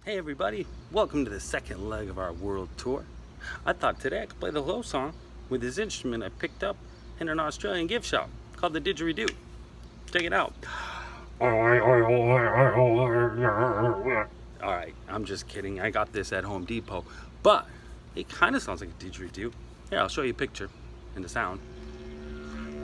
Hey everybody, welcome to the second leg of our world tour. I thought today I could play the hello song with this instrument I picked up in an Australian gift shop called the didgeridoo. Check it out. Alright, I'm just kidding. I got this at Home Depot, but it kind of sounds like a didgeridoo. Here, I'll show you a picture and the sound.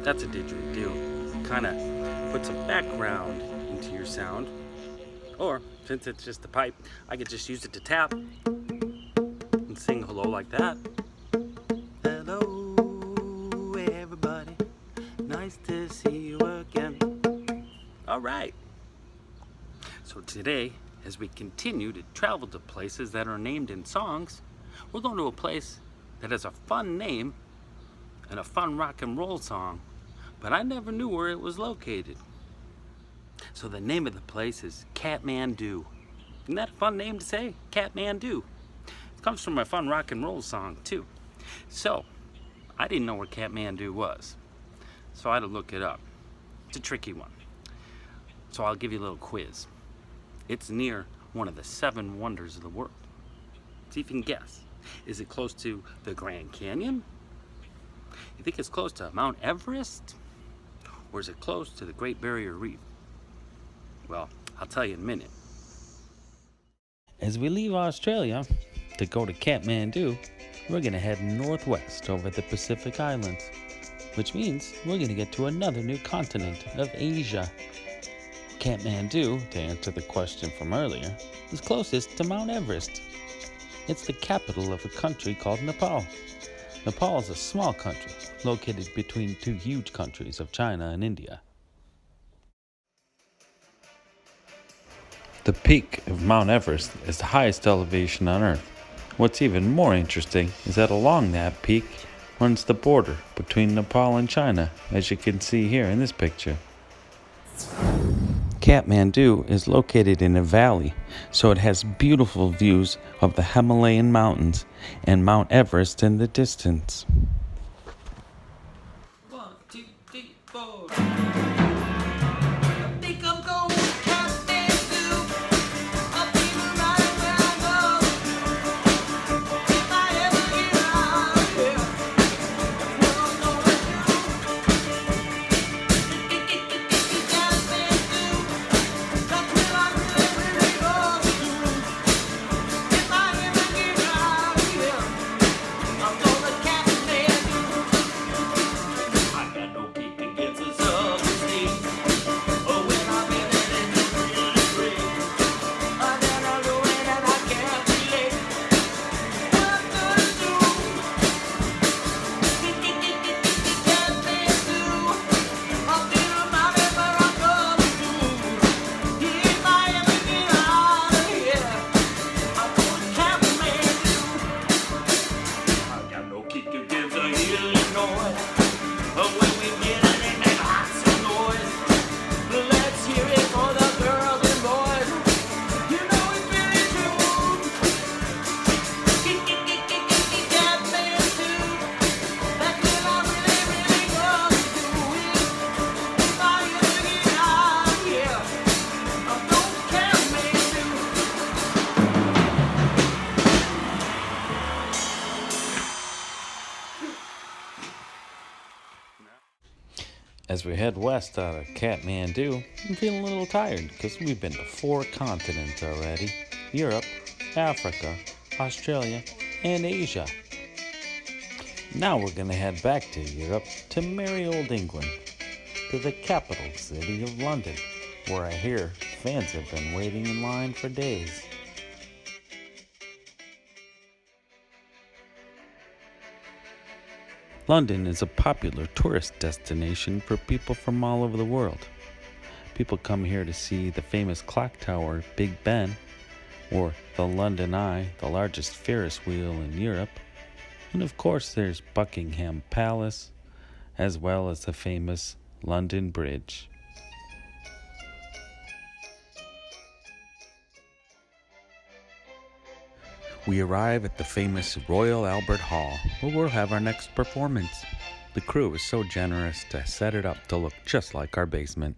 That's a didgeridoo. Kind of puts a background into your sound. Or, since it's just a pipe, I could just use it to tap and sing hello like that. Hello, everybody. Nice to see you again. All right. So today, as we continue to travel to places that are named in songs, we're going to a place that has a fun name and a fun rock and roll song, but I never knew where it was located. So the name of the place is Kathmandu. Isn't that a fun name to say? Kathmandu. It comes from a fun rock and roll song too. So I didn't know where Kathmandu was, so I had to look it up. It's a tricky one. So I'll give you a little quiz. It's near one of the 7 wonders of the world. See if you can guess. Is it close to the Grand Canyon? You think it's close to Mount Everest? Or is it close to the Great Barrier Reef? Well, I'll tell you in a minute. As we leave Australia to go to Kathmandu, we're going to head northwest over the Pacific Islands, which means we're going to get to another new continent of Asia. Kathmandu, to answer the question from earlier, is closest to Mount Everest. It's the capital of a country called Nepal. Nepal is a small country located between 2 huge countries of China and India. The peak of Mount Everest is the highest elevation on Earth. What's even more interesting is that along that peak runs the border between Nepal and China, as you can see here in this picture. Kathmandu is located in a valley, so it has beautiful views of the Himalayan mountains and Mount Everest in the distance. 1, 2, 3, 4. As we head west out of Kathmandu, I'm feeling a little tired because we've been to 4 continents already: Europe, Africa, Australia, and Asia. Now we're going to head back to Europe, to merry old England, to the capital city of London, where I hear fans have been waiting in line for days. London is a popular tourist destination for people from all over the world. People come here to see the famous clock tower, Big Ben, or the London Eye, the largest Ferris wheel in Europe. And of course there's Buckingham Palace, as well as the famous London Bridge. We arrive at the famous Royal Albert Hall, where we'll have our next performance. The crew was so generous to set it up to look just like our basement.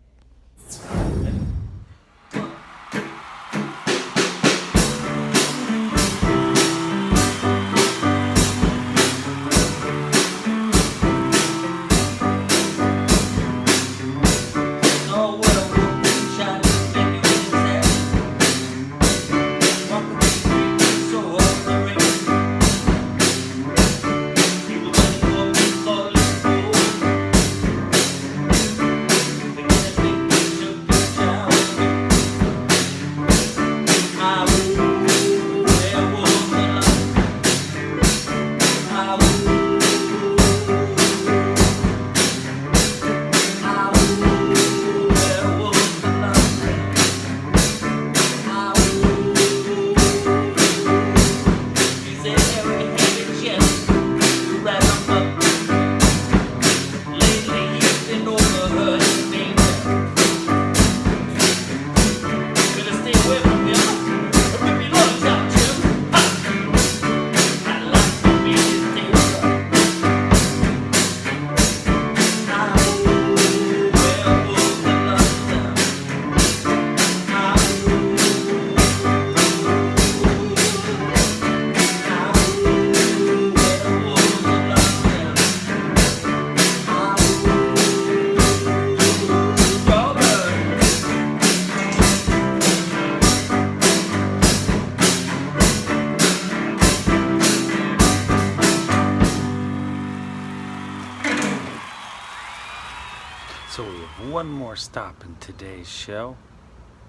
one more stop in today's show,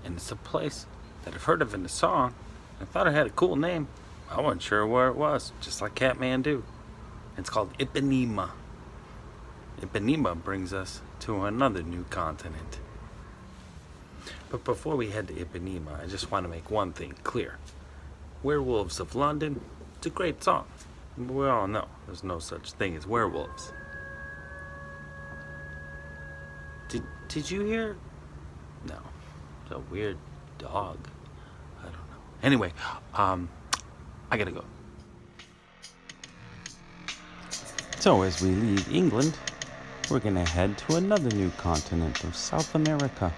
and it's a place that I've heard of in the song. I thought it had a cool name. I wasn't sure where it was, just like Kathmandu. It's called Ipanema. Ipanema brings us to another new continent. But before we head to Ipanema, I just want to make one thing clear. Werewolves of London, it's a great song. We all know there's no such thing as werewolves. Did you hear? No, it's a weird dog. I don't know. Anyway, I gotta go. So as we leave England, we're gonna head to another new continent of South America.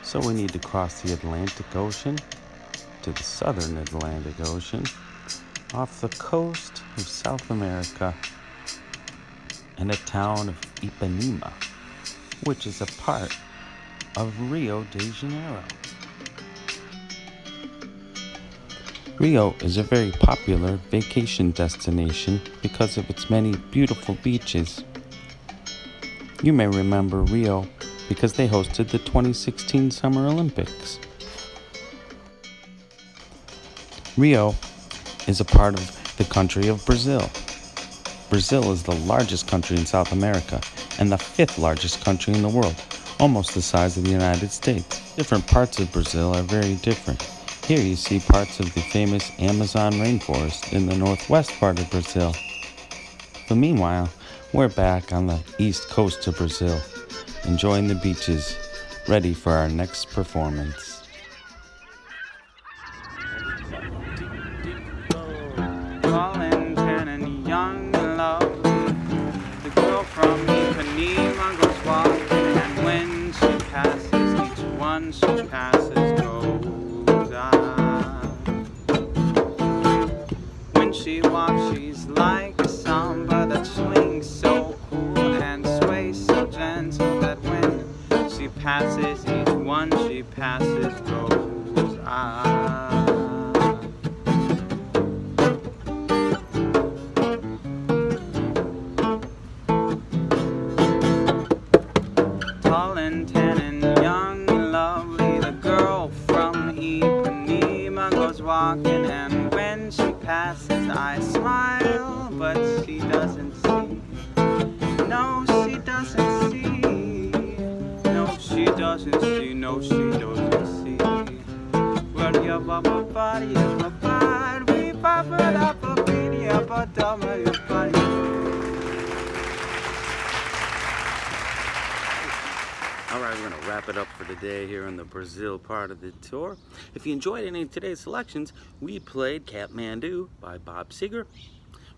So we need to cross the Atlantic Ocean to the southern Atlantic Ocean off the coast of South America in the town of Ipanema, which is a part of Rio de Janeiro. Rio is a very popular vacation destination because of its many beautiful beaches. You may remember Rio because they hosted the 2016 Summer Olympics. Rio is a part of the country of Brazil. Brazil is the largest country in South America and the 5th largest country in the world, almost the size of the United States. Different parts of Brazil are very different. Here you see parts of the famous Amazon rainforest in the northwest part of Brazil. But meanwhile, we're back on the east coast of Brazil, enjoying the beaches, ready for our next performance. Young and lovely, the girl from Ipanema goes walking, and when she passes, each one she passes goes on. When she walks, she's like a samba that swings so cool and sways so gentle that when she passes, each one she passes goes on. Walking, and when she passes I smile, but she doesn't see. No, she doesn't see. No, she doesn't see. No, she doesn't see. Well, ya ba ba ba ya ba ba we ba ba da ba ba ya ba da ma ya ba. All right, we're going to wrap it up for today here in the Brazil part of the tour. If you enjoyed any of today's selections, we played Kathmandu by Bob Seger.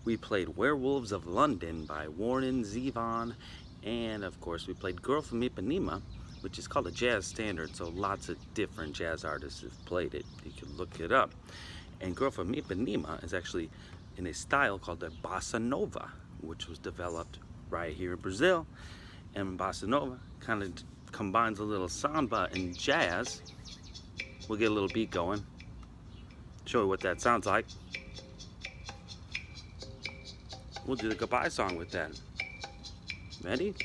We played Werewolves of London by Warren Zevon. And, of course, we played Girl from Ipanema, which is called a jazz standard, so lots of different jazz artists have played it. You can look it up. And Girl from Ipanema is actually in a style called the Bossa Nova, which was developed right here in Brazil. And Bossa Nova kind of combines a little samba and jazz. We'll get a little beat going, show you what that sounds like. We'll do the goodbye song with that. Ready?